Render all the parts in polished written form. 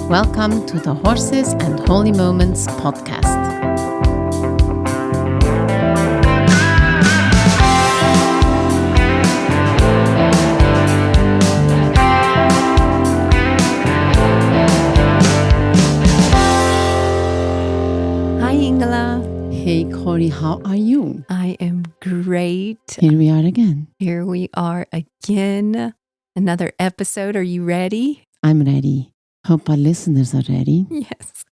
Welcome to the Horses and Holy Moments podcast. Hi, Ingela. Hey, Corey, how are you? I am great. Here we are again. Here we are again. Another episode. Are you ready? I'm ready. Hope our listeners are ready. Yes.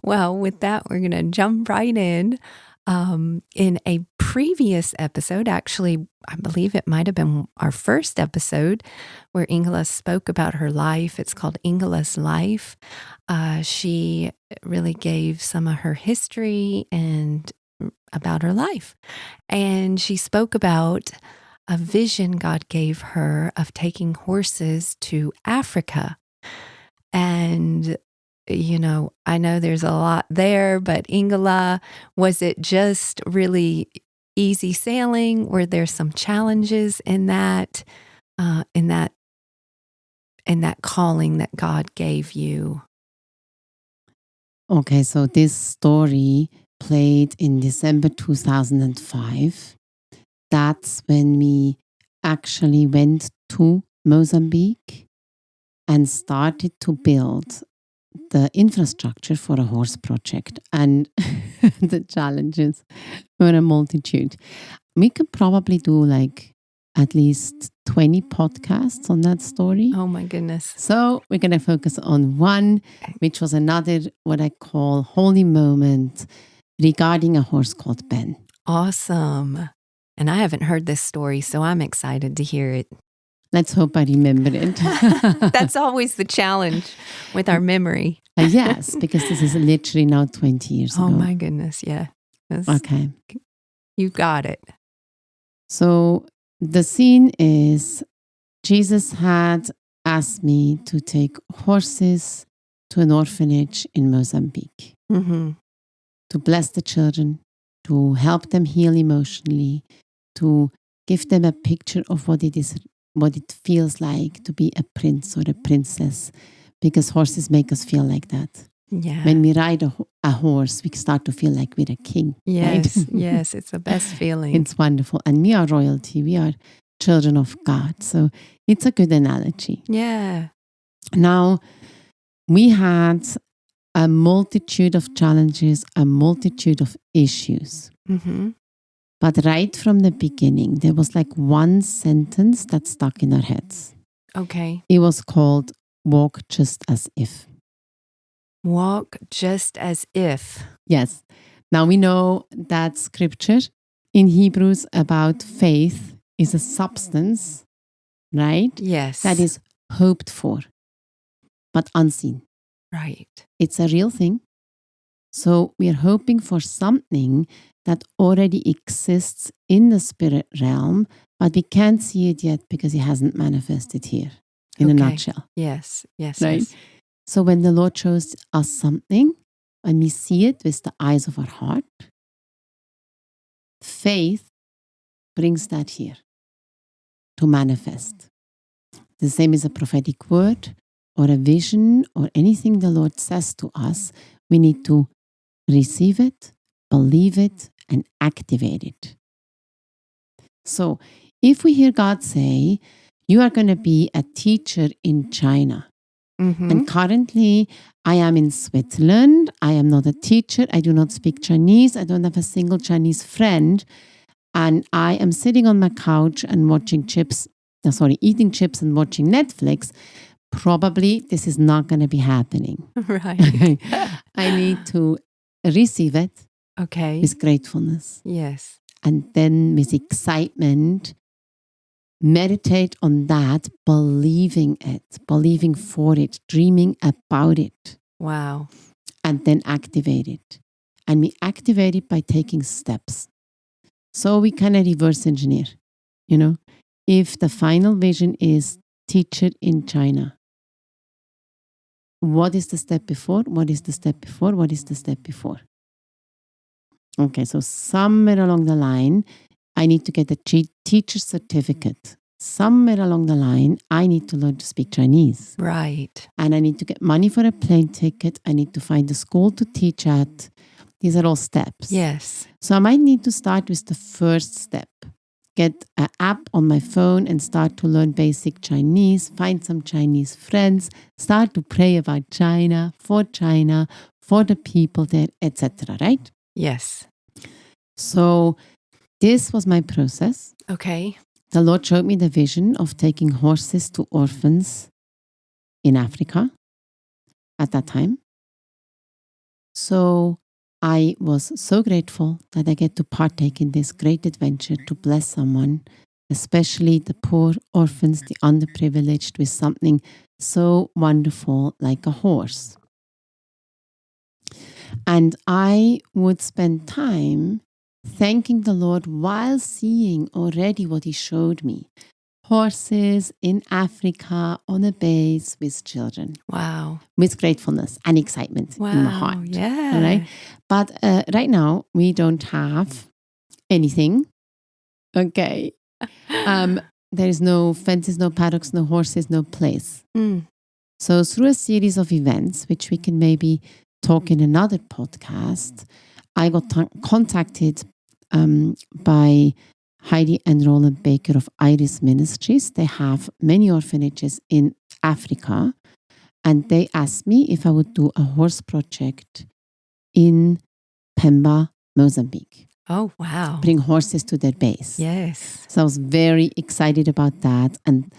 Well, with that, we're going to jump right in. In a previous episode, actually, I believe it might have been our first episode where Ingela spoke about her life. It's called Ingela's Life. She really gave some of her history and about her life. And she spoke about a vision God gave her of taking horses to Africa. And I know there's a lot there, but Ingela, was it just really easy sailing? Were there some challenges in that calling that God gave you? Okay, so this story played in December 2005. That's when we actually went to Mozambique and started to build the infrastructure for a horse project. And the challenges were a multitude. We could probably do at least 20 podcasts on that story. Oh my goodness. So we're going to focus on one, which was another, what I call holy moment regarding a horse called Ben. Awesome. And I haven't heard this story, so I'm excited to hear it. Let's hope I remember it. That's always the challenge with our memory. Yes, because this is literally now 20 years ago. Oh my goodness, yeah. Okay. You got it. So the scene is Jesus had asked me to take horses to an orphanage in Mozambique, to bless the children, to help them heal emotionally, to give them a picture of what it feels like to be a prince or a princess, because horses make us feel like that. Yeah. When we ride a horse, we start to feel like we're a king. Yes, right? yes, it's the best feeling. It's wonderful. And we are royalty. We are children of God. So it's a good analogy. Yeah. Now, we had a multitude of challenges, a multitude of issues. But right from the beginning, there was one sentence that stuck in our heads. Okay. It was called walk just as if. Walk just as if. Yes. Now we know that scripture in Hebrews about faith is a substance, right? Yes. That is hoped for, but unseen. Right. It's a real thing. So we are hoping for something that already exists in the spirit realm, but we can't see it yet because it hasn't manifested here in a nutshell. Yes, yes, right? yes. So when the Lord shows us something and we see it with the eyes of our heart, faith brings that here to manifest. The same as a prophetic word or a vision or anything the Lord says to us, we need to receive it, believe it, and activate it. So if we hear God say, you are going to be a teacher in China, and currently I am in Switzerland, I am not a teacher, I do not speak Chinese, I don't have a single Chinese friend, and I am sitting on my couch and eating chips and watching Netflix, probably this is not going to be happening. Right. I need to receive it. Okay. With gratefulness. Yes. And then with excitement, meditate on that, believing for it, dreaming about it. Wow. And then activate it. And we activate it by taking steps. So we kind of reverse engineer. If the final vision is teacher in China, what is the step before? What is the step before? What is the step before? Okay, so somewhere along the line, I need to get a teacher certificate somewhere along the line, I need to learn to speak Chinese. Right. And I need to get money for a plane ticket. I need to find a school to teach at. These are all steps. Yes. So I might need to start with the first step. Get an app on my phone and start to learn basic Chinese, find some Chinese friends, start to pray about China, for the people there, etc. Right? Yes. So this was my process. Okay. The Lord showed me the vision of taking horses to orphans in Africa at that time. So I was so grateful that I get to partake in this great adventure to bless someone, especially the poor orphans, the underprivileged, with something so wonderful like a horse. And I would spend time thanking the Lord while seeing already what He showed me. Horses in Africa on a base with children. Wow. With gratefulness and excitement in my heart. Yeah. All right. But right now, we don't have anything. Okay. There is no fences, no paddocks, no horses, no place. Mm. So through a series of events, which we can maybe talk in another podcast, I got contacted by Heidi and Roland Baker of Iris Ministries. They have many orphanages in Africa. And they asked me if I would do a horse project in Pemba, Mozambique. Oh, wow. Bring horses to their base. Yes. So I was very excited about that. And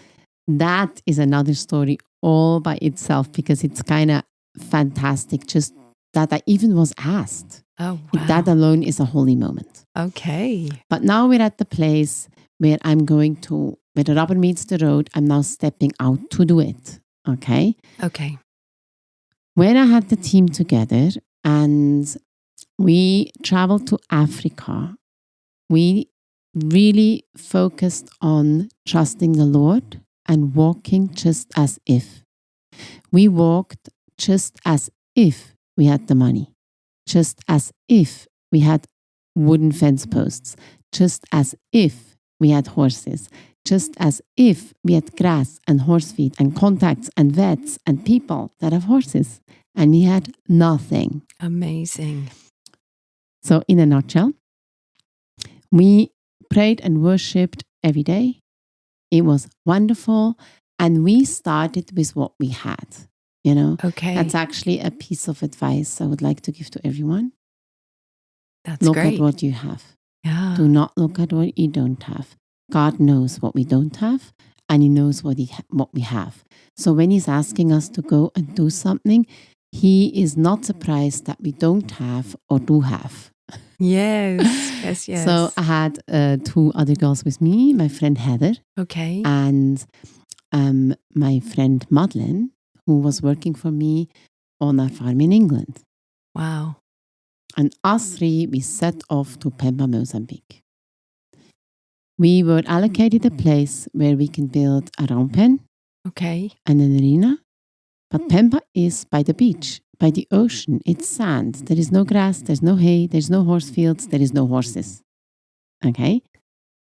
that is another story all by itself because it's kind of fantastic just that I even was asked. Oh, wow. That alone is a holy moment. Okay. But now we're at the place where I'm going to, where the rubber meets the road, I'm now stepping out to do it. Okay? Okay. When I had the team together and we traveled to Africa, we really focused on trusting the Lord and walking just as if. We walked just as if we had the money, just as if we had wooden fence posts, just as if we had horses, just as if we had grass and horse feed and contacts and vets and people that have horses. And we had nothing. Amazing. So in a nutshell, we prayed and worshipped every day. It was wonderful. And we started with what we had. You know, Okay. that's actually a piece of advice I would like to give to everyone. That's Look great. at what you have. Yeah. Do not look at what you don't have. God knows what we don't have, and He knows what we have. So when He's asking us to go and do something, He is not surprised that we don't have or do have. Yes. Yes. Yes. So I had two other girls with me, my friend Heather Okay. and my friend Madeline, who was working for me on a farm in England. Wow. And us three, we set off to Pemba, Mozambique. We were allocated a place where we can build a round pen Okay. and an arena. But Pemba is by the beach, by the ocean. It's sand. There is no grass, there's no hay, there's no horse fields, there is no horses. Okay?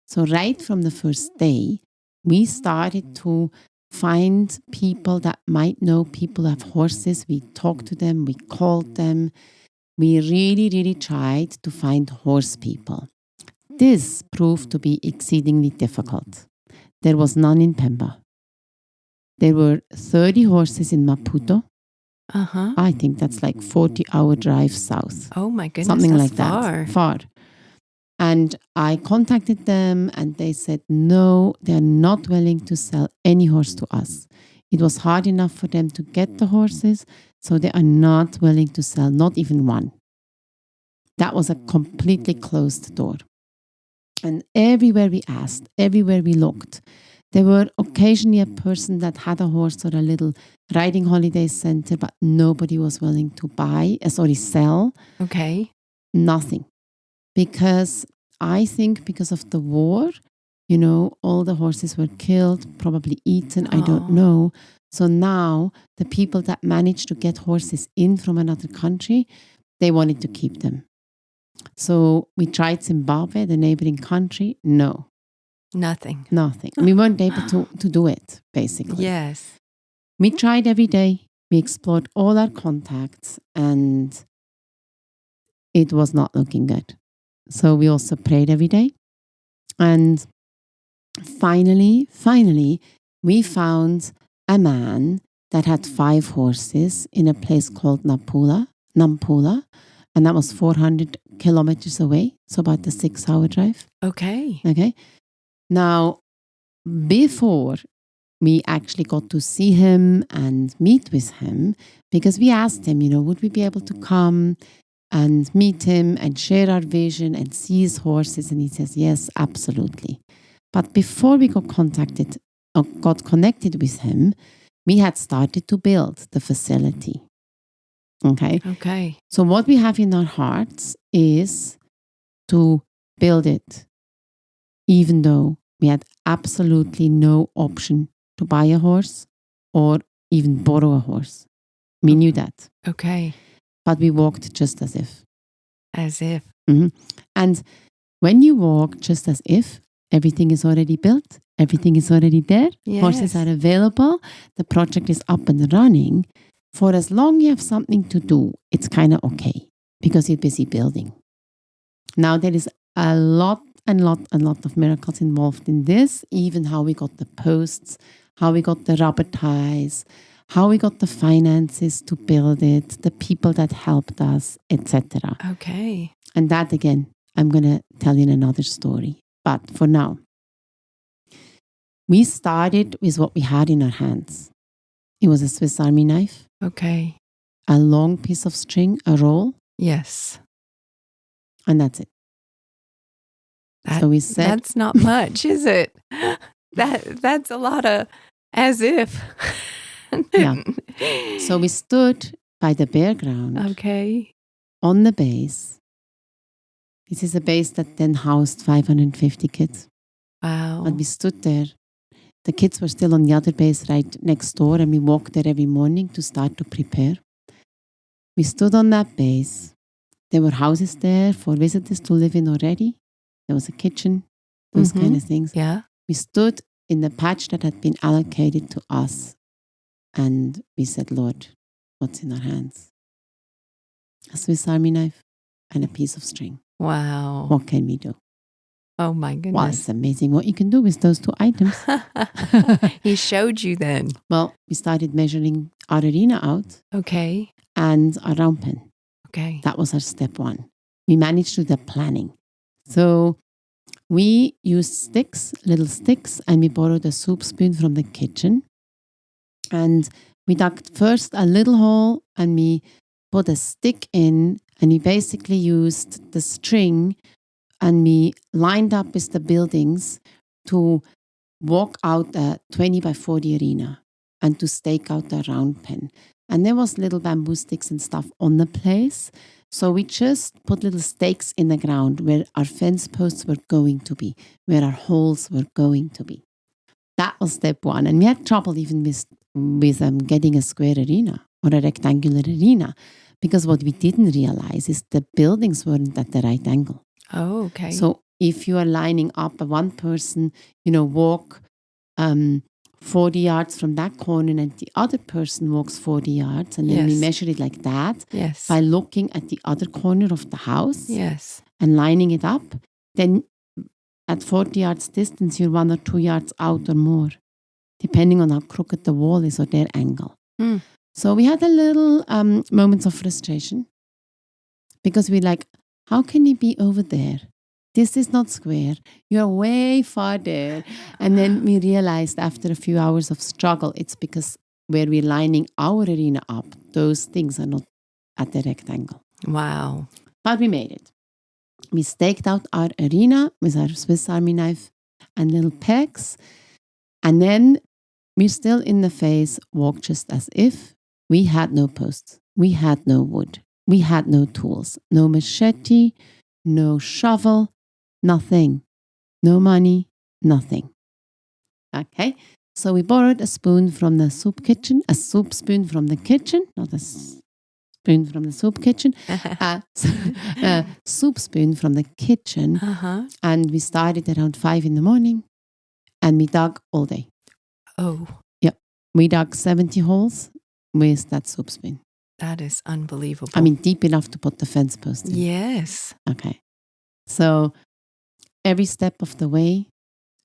So right from the first day, we started to find people that might know people who have horses. We talked to them, we called them. We really, really tried to find horse people. This proved to be exceedingly difficult. There was none in Pemba. There were 30 horses in Maputo. Uh-huh. I think that's like 40-hour drive south. Oh my goodness. Something That's like far. that. Far. And I contacted them and they said, no, they're not willing to sell any horse to us. It was hard enough for them to get the horses, so they are not willing to sell, not even one. That was a completely closed door. And everywhere we asked, everywhere we looked, there were occasionally a person that had a horse or a little riding holiday center, but nobody was willing to sell. Okay. Nothing. Because I think because of the war, all the horses were killed, probably eaten, I don't know. So now the people that managed to get horses in from another country, they wanted to keep them. So we tried Zimbabwe, the neighboring country. No. Nothing. Nothing. We weren't able to do it, basically. Yes. We tried every day. We explored all our contacts, and it was not looking good. So we also prayed every day. And finally, we found a man that had 5 horses in a place called Nampula, and that was 400 kilometers away, so about a 6-hour drive. Okay. Okay. Now, before we actually got to see him and meet with him, because we asked him, would we be able to come and meet him and share our vision and see his horses? And he says, yes, absolutely. But before we got connected with him, we had started to build the facility. Okay. Okay. So what we have in our hearts is to build it, even though we had absolutely no option to buy a horse or even borrow a horse. We knew that. Okay. But we walked just as if. As if. Mm-hmm. And when you walk just as if, everything is already built, everything is already there, Yes. Horses are available, the project is up and running. For as long you have something to do, it's kind of okay because you're busy building. Now there is a lot of miracles involved in this, even how we got the posts, how we got the rubber ties, how we got the finances to build it, the people that helped us, etc. Okay. And that again, I'm going to tell you in another story. But for now, we started with what we had in our hands. It was a Swiss Army knife, Okay. a long piece of string, a roll, Yes. and that's it. So we said, that's not much, is it? That's a lot of as if. Yeah. So we stood by the bare ground. Okay. On the base. This is a base that then housed 550 kids. Wow. And we stood there. The kids were still on the other base right next door, and we walked there every morning to start to prepare. We stood on that base. There were houses there for visitors to live in already. There was a kitchen, those kind of things. Yeah. We stood in the patch that had been allocated to us, and we said, Lord, what's in our hands? A Swiss Army knife and a piece of string. Wow. What can we do? Oh my goodness. Well, it's amazing what you can do with those 2 items. He showed you then. Well, we started measuring our arena out. Okay. And our round pen. Okay. That was our step 1. We managed to do the planning. So we used sticks, little sticks, and we borrowed a soup spoon from the kitchen. And we dug first a little hole, and we put a stick in, and we basically used the string, and we lined up with the buildings to walk out a 20 by 40 arena and to stake out the round pen. And there was little bamboo sticks and stuff on the place. So we just put little stakes in the ground where our fence posts were going to be, where our holes were going to be. That was step 1. And we had trouble even with getting a square arena or a rectangular arena, because what we didn't realize is the buildings weren't at the right angle. Oh, okay. So if you are lining up a one person, walk 40 yards from that corner, and the other person walks 40 yards, and then we Yes. measure it like that Yes. by looking at the other corner of the house Yes. and lining it up, then at 40 yards distance, you're 1 or 2 yards out or more, depending on how crooked the wall is or their angle. Mm. So we had a little moments of frustration, because we're like, how can you be over there? This is not square. You're way far there. And then we realized after a few hours of struggle, it's because where we're lining our arena up, those things are not at the rectangle. Wow. But we made it. We staked out our arena with our Swiss Army knife and little pegs. And then we're still in the phase, walk just as if. We had no posts. We had no wood. We had no tools. No machete, no shovel, nothing. No money, nothing. Okay, so we borrowed a spoon from the soup kitchen, a soup spoon from the kitchen, not a spoon from the soup kitchen, a soup spoon from the kitchen. Uh-huh. And we started around 5 in the morning. And we dug all day. Oh, We dug 70 holes with that soap spoon. that is unbelievable. I mean, deep enough to put the fence post in. Yes. Okay. So every step of the way,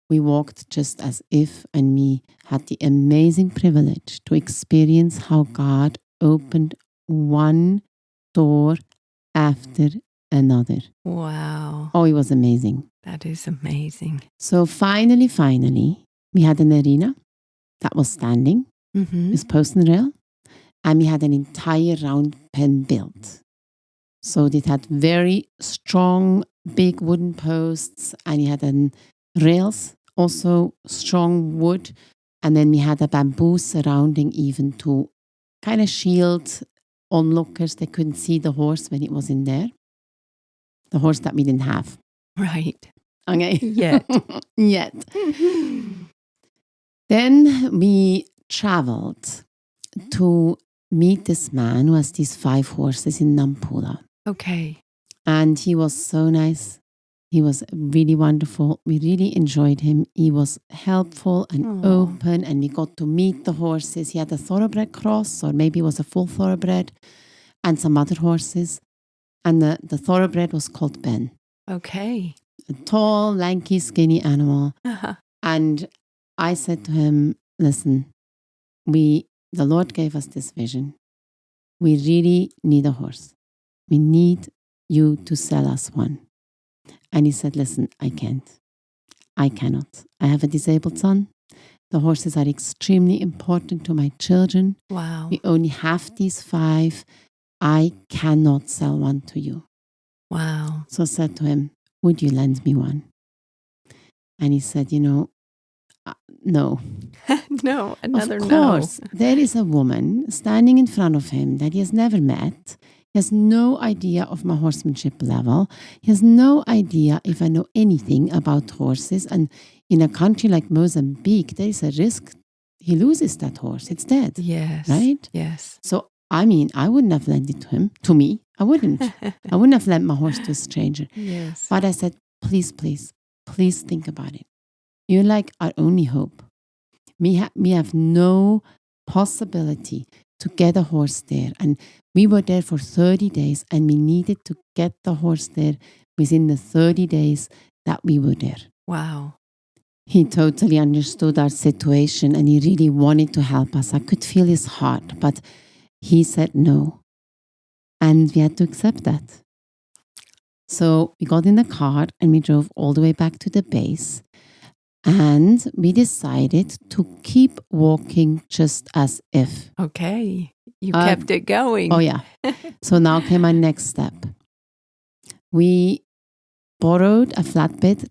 we walked just as if, and we had the amazing privilege to experience how God opened one door after another. Wow. Oh, it was amazing. That is amazing. So finally, we had an arena that was standing Mm-hmm. with post and rail, and we had an entire round pen built. So it had very strong, big wooden posts, and you had rails, also strong wood, and then we had a bamboo surrounding even to kind of shield onlookers. They couldn't see the horse when it was in there. The horse that we didn't have. Right. Okay. Yet. Yet. Then we traveled to meet this man who has these 5 horses in Nampula. Okay. And he was so nice. He was really wonderful. We really enjoyed him. He was helpful and Aw. open, and we got to meet the horses. He had a thoroughbred cross, or maybe it was a full thoroughbred, and some other horses. And the thoroughbred was called Ben. Okay. A tall, lanky, skinny animal. Uh-huh. And I said to him, listen, the Lord gave us this vision. We really need a horse. We need you to sell us one. And he said, listen, I can't. I cannot. I have a disabled son. The horses are extremely important to my children. Wow. We only have these 5. I cannot sell one to you. Wow. So I said to him, would you lend me one? And he said, no. No, another Of no. course, there is a woman standing in front of him that he has never met. He has no idea of my horsemanship level. He has no idea if I know anything about horses. And in a country like Mozambique, there is a risk he loses that horse. It's dead. Yes. Right? Yes. So, I mean, I wouldn't have lent it to him. To me, I wouldn't. I wouldn't have lent my horse to a stranger. Yes. But I said, please think about it. You're like our only hope. We have no possibility to get a horse there. And we were there for 30 days, and we needed to get the horse there within the 30 days that we were there. Wow. He totally understood our situation, and he really wanted to help us. I could feel his heart, but he said no. And we had to accept that. So we got in the car and we drove all the way back to the base. And we decided to keep walking just as if. Okay. You kept it going. Oh, yeah. So now came our next step. We borrowed a flatbed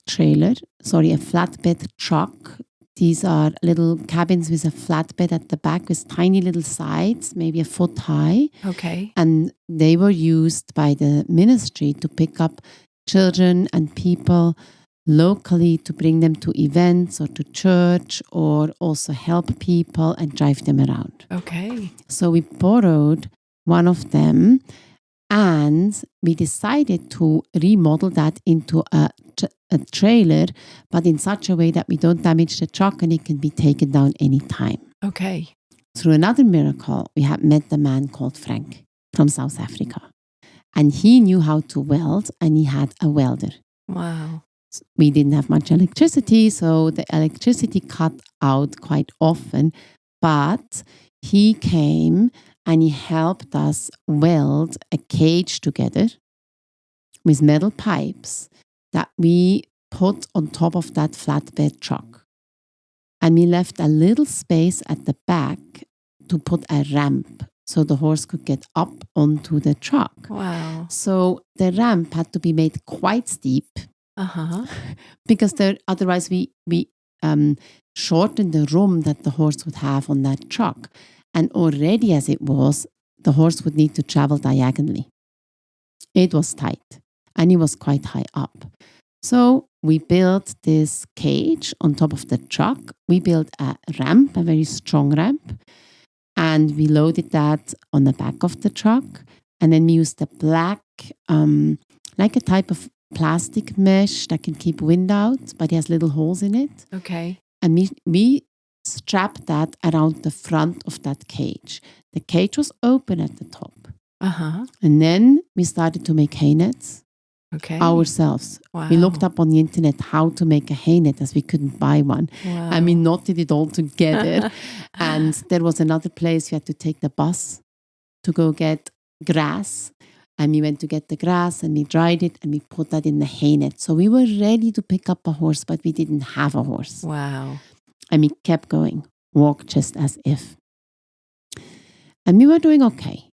truck. These are little cabins with a flatbed at the back with tiny little sides, maybe a foot high. Okay. And they were used by the ministry to pick up children and people locally to bring them to events or to church, or also help people and drive them around. Okay. So we borrowed one of them, and we decided to remodel that into a trailer, but in such a way that we don't damage the truck and it can be taken down anytime. Okay. Through another miracle, we had met the man called Frank from South Africa. And he knew how to weld, and he had a welder. Wow. We didn't have much electricity, so the electricity cut out quite often. But he came and he helped us weld a cage together with metal pipes that we put on top of that flatbed truck. And we left a little space at the back to put a ramp so the horse could get up onto the truck. Wow. So the ramp had to be made quite steep. Uh-huh. Because otherwise we shortened the room that the horse would have on that truck. And already as it was, the horse would need to travel diagonally. It was tight, and it was quite high up. So we built this cage on top of the truck. We built a ramp, a very strong ramp, and we loaded that on the back of the truck. And then we used a black, like a type of plastic mesh that can keep wind out, but it has little holes in it. Okay. and we strapped that around the front of that cage. The cage was open at the top. And then we started to make hay nets ourselves. Wow. We looked up on the internet how to make a hay net, as we couldn't buy one. Wow. And we knotted it all together. And there was another place we had to take the bus to go get grass. And we went to get the grass and we dried it and we put that in the hay net. So we were ready to pick up a horse, but we didn't have a horse. Wow. And we kept going, walk just as if. And we were doing okay,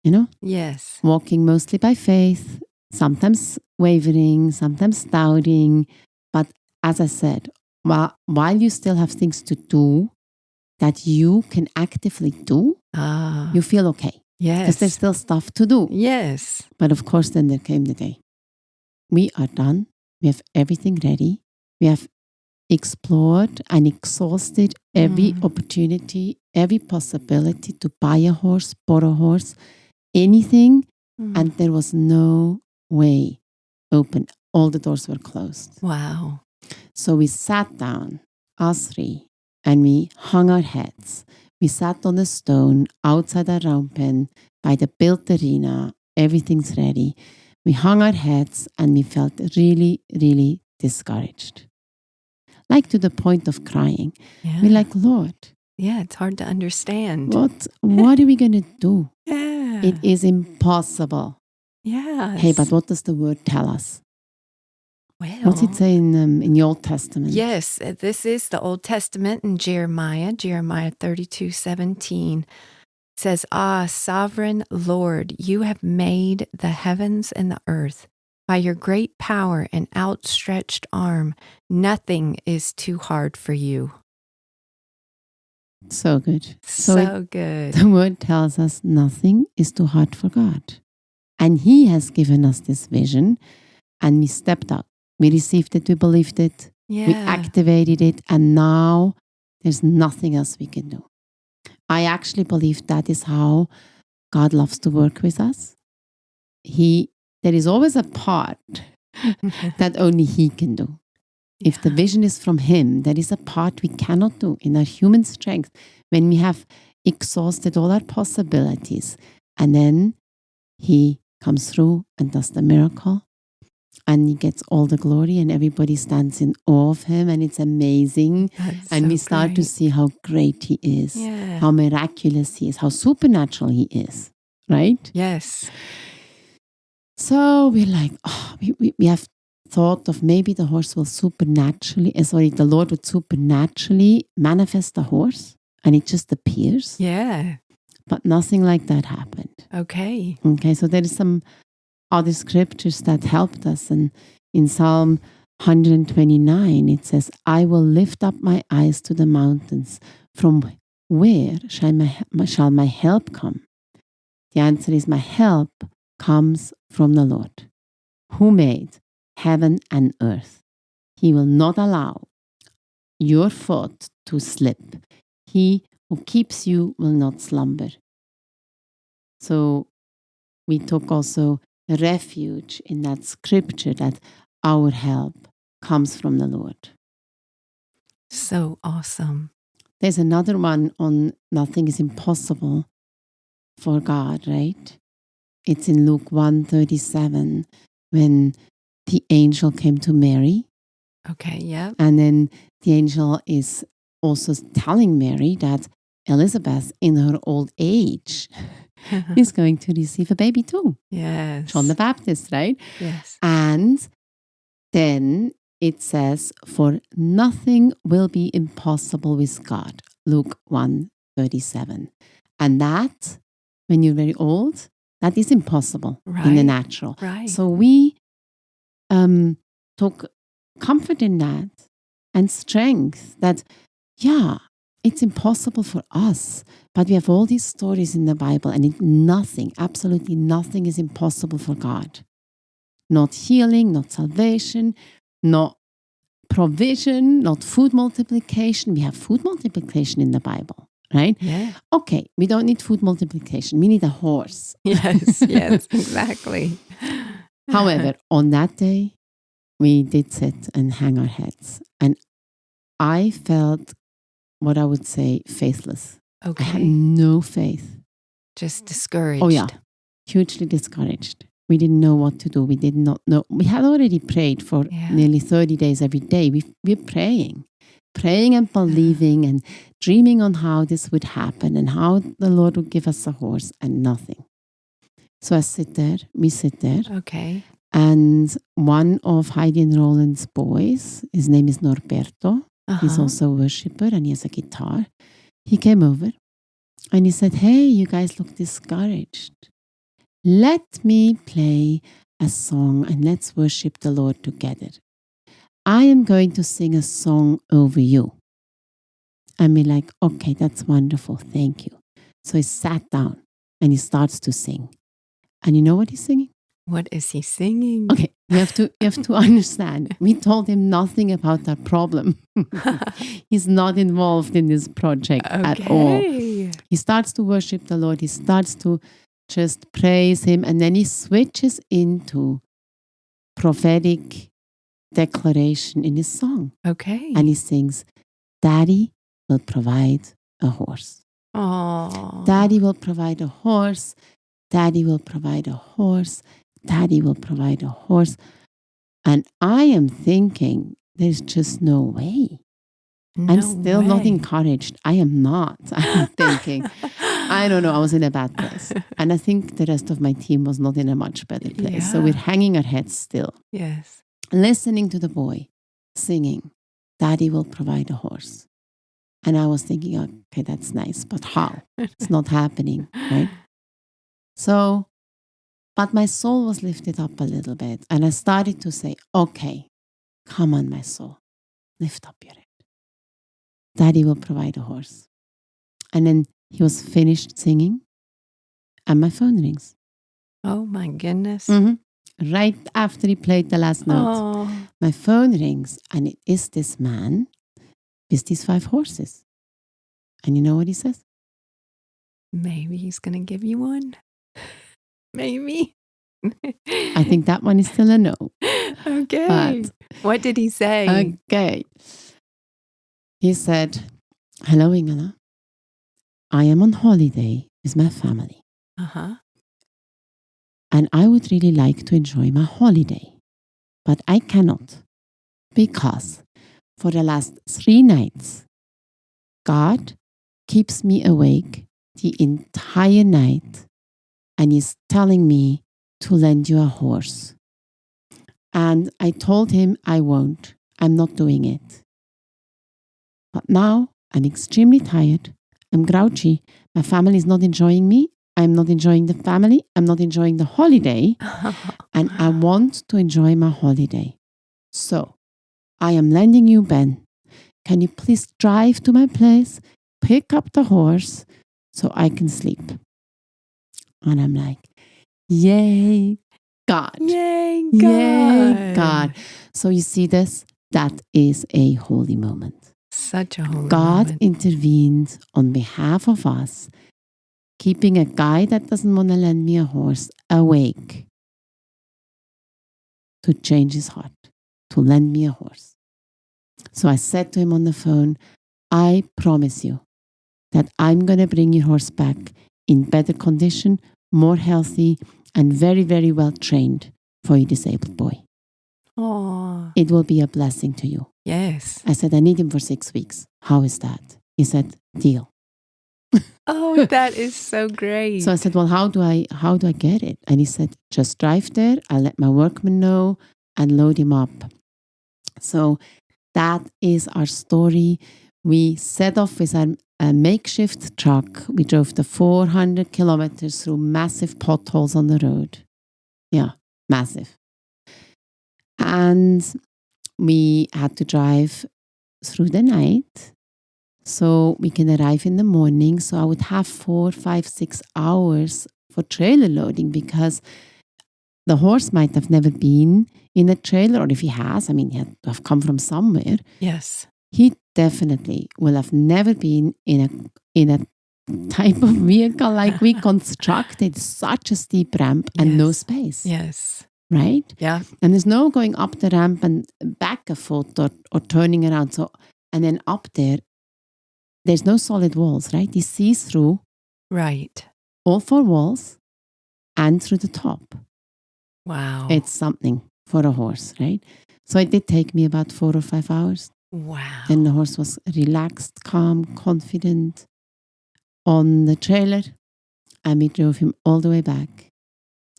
Yes. walking mostly by faith, sometimes wavering, sometimes doubting. But as I said, while you still have things to do that you can actively do, you feel okay. Yes. Because there's still stuff to do. Yes. But of course, then there came the day. We are done. We have everything ready. We have explored and exhausted every opportunity, every possibility to buy a horse, borrow a horse, anything. And there was no way open. All the doors were closed. Wow. So we sat down, us three, and we hung our heads. We sat on a stone outside our round pen by the built arena. Everything's ready. We hung our heads and we felt really, really discouraged. Like to the point of crying. Yeah. We're like, Lord. Yeah, it's hard to understand. What are we going to do? Yeah. It is impossible. Yes. Hey, but what does the word tell us? Well, What's it say in the Old Testament? Yes, this is the Old Testament in Jeremiah 32:17. It says, sovereign Lord, you have made the heavens and the earth. By your great power and outstretched arm, nothing is too hard for you. So good. So good. The word tells us nothing is too hard for God. And He has given us this vision, and we stepped up. We received it, we believed it, we activated it, and now there's nothing else we can do. I actually believe that is how God loves to work with us. There is always a part that only He can do. If the vision is from Him, there is a part we cannot do in our human strength when we have exhausted all our possibilities. And then He comes through and does the miracle. And He gets all the glory and everybody stands in awe of Him and it's amazing. And we start to see how great He is, how miraculous He is, how supernatural He is, right? Yes. So we're like, we have thought of maybe the horse will the Lord would supernaturally manifest the horse and it just appears. Yeah. But nothing like that happened. Okay. So there is some other scriptures that helped us. And in Psalm 129, it says, I will lift up my eyes to the mountains. From where shall my help come? The answer is my help comes from the Lord, who made heaven and earth. He will not allow your foot to slip. He who keeps you will not slumber. So we took also refuge in that scripture that our help comes from the Lord. So awesome. There's another one on nothing is impossible for God, right? It's in Luke 1:37 when the angel came to Mary. Okay, yeah. And then the angel is also telling Mary that Elizabeth, in her old age, is going to receive a baby too. Yes. John the Baptist, right? Yes. And then it says, for nothing will be impossible with God. Luke 1:37. And that, when you're very old, that is impossible in the natural. Right. So we took comfort in that and strength that, it's impossible for us, but we have all these stories in the Bible and nothing, absolutely nothing is impossible for God. Not healing, not salvation, not provision, not food multiplication. We have food multiplication in the Bible, right? Yeah. Okay, we don't need food multiplication. We need a horse. Yes, exactly. However, on that day, we did sit and hang our heads. And I felt what I would say, faithless. I had Okay. no faith. Just discouraged. Oh, yeah. Hugely discouraged. We didn't know what to do. We did not know. We had already prayed for Yeah. nearly 30 days every day. We're praying and believing and dreaming on how this would happen and how the Lord would give us a horse, and nothing. So we sit there, Okay. and one of Heidi and Roland's boys, his name is Norberto. He's also a worshiper and he has a guitar. He came over and he said, "Hey, you guys look discouraged. Let me play a song and let's worship the Lord together. I am going to sing a song over you." And we're like, "Okay, that's wonderful. Thank you." So he sat down and he starts to sing. And you know what he's singing? What is he singing? Okay, you have to understand. We told him nothing about that problem. He's not involved in this project at all. He starts to worship the Lord. He starts to just praise him. And then he switches into prophetic declaration in his song. Okay. And he sings, "Daddy will provide a horse. Oh. Daddy will provide a horse. Daddy will provide a horse. Daddy will provide a horse." And I am thinking, there's just no way. I'm still not encouraged. I am not. I'm thinking, I don't know, I was in a bad place. And I think the rest of my team was not in a much better place. So we're hanging our heads still. Yes. Listening to the boy singing, "Daddy will provide a horse." And I was thinking, okay, that's nice, but how? It's not happening, right? So, but my soul was lifted up a little bit. And I started to say, okay, come on, my soul, lift up your head. Daddy will provide a horse. And then he was finished singing and my phone rings. Oh my goodness. Right after he played the last note, my phone rings and it is this man with these 5 horses. And you know what he says? Maybe he's going to give you one. Maybe. I think that one is still a no. Okay. But, what did he say? Okay. He said, "Hello, Ingela. I am on holiday with my family. And I would really like to enjoy my holiday. But I cannot because for the last 3 nights, God keeps me awake the entire night and is telling me to lend you a horse. And I told him I won't. I'm not doing it. But now I'm extremely tired. I'm grouchy. My family is not enjoying me. I'm not enjoying the family. I'm not enjoying the holiday. And I want to enjoy my holiday. So I am lending you Ben. Can you please drive to my place, pick up the horse so I can sleep?" And I'm like, yay, God. Yay, God. Yay, God. So you see this? That is a holy moment. Such a holy God moment. intervened on behalf of us, keeping a guy that doesn't want to lend me a horse awake to change his heart, to lend me a horse. So I said to him on the phone, "I promise you that I'm going to bring your horse back in better condition, more healthy, and very, very well trained for your disabled boy. Oh, It will be a blessing to you." yes. I said, "I need him for 6 weeks. How is that?" He said, "Deal." Oh, that is so great. So I said, "Well, how do I get it?" And he said, "Just drive there. I'll let my workman know and load him up." So that is our story. We set off with a makeshift truck. We drove the 400 kilometers through massive potholes on the road. Yeah, massive. And we had to drive through the night so we can arrive in the morning. So I would have 4, 5, 6 hours for trailer loading because the horse might have never been in a trailer, or if he has, I mean, he had to have come from somewhere. Yes. He definitely will have never been in a type of vehicle like we constructed, such a steep ramp and no space. Yes. Right? Yeah. And there's no going up the ramp and back a foot or turning around. So, and then up there, there's no solid walls, right? He sees through Right. all 4 walls and through the top. Wow. It's something for a horse, right? So it did take me about 4 or 5 hours. Wow. And the horse was relaxed, calm, confident on the trailer. And we drove him all the way back.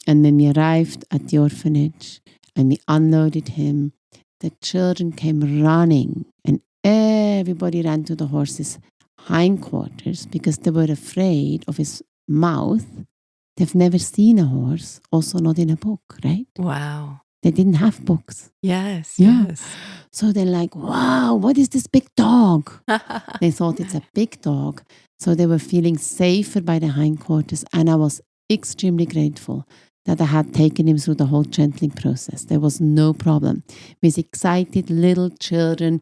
And when we arrived at the orphanage and we unloaded him, the children came running and everybody ran to the horse's hindquarters because they were afraid of his mouth. They've never seen a horse, also not in a book, right? Wow. They didn't have books. Yes. Yeah. Yes. So they're like, wow, what is this big dog? They thought it's a big dog. So they were feeling safer by the hindquarters. And I was extremely grateful that I had taken him through the whole gentling process. There was no problem. With excited little children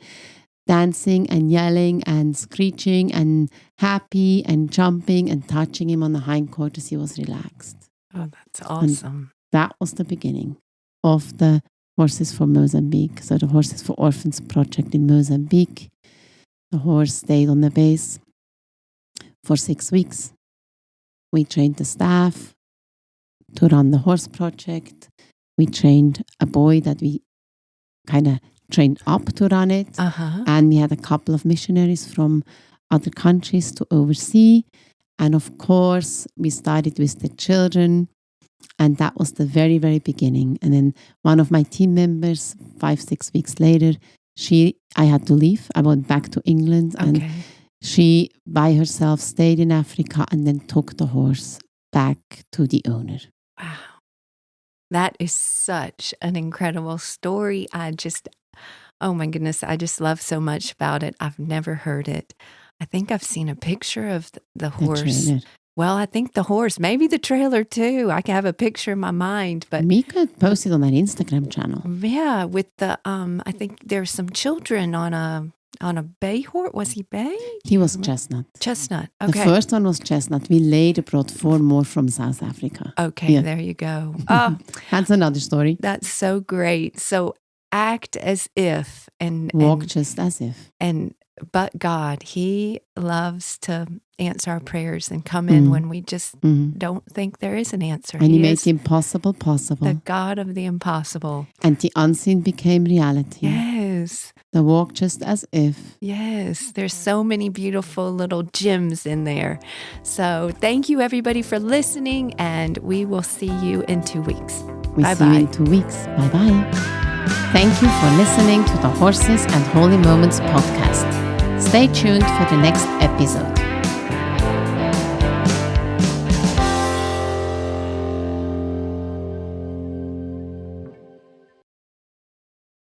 dancing and yelling and screeching and happy and jumping and touching him on the hindquarters, he was relaxed. Oh, that's awesome. That was the beginning of the Horses for Mozambique. So the Horses for Orphans project in Mozambique. The horse stayed on the base for 6 weeks. We trained the staff to run the horse project. We trained a boy that we kind of trained up to run it. And we had a couple of missionaries from other countries to oversee. And of course, we started with the children. And that was the very, very beginning. And then one of my team members, 5-6 weeks later, I had to leave. I went back to England. Okay. And she, by herself, stayed in Africa and then took the horse back to the owner. Wow. That is such an incredible story. Oh my goodness, I just love so much about it. I've never heard it. I think I've seen a picture of the horse. Trailer. Well, I think the horse, maybe the trailer too. I can have a picture in my mind, but We could post it on our Instagram channel. yeah, with the I think there's some children on a bay horse. Was he bay? He was chestnut. Chestnut. The Okay. first one was chestnut. We later brought 4 more from South Africa. Okay, Yeah. there you go. Oh, That's another story. that's so great. So act as if and Walk just as if. but God, He loves to answer our prayers and come in when we just don't think there is an answer. And he He made is the impossible possible. the God of the impossible. And the unseen became reality. Yes. The walk just as if. Yes, there's so many beautiful little gems in there. So thank you everybody for listening, and we will see you in 2 weeks. We see you in 2 weeks. Bye-bye. Thank you for listening to the Horses and Holy Moments podcast. Stay tuned for the next episode.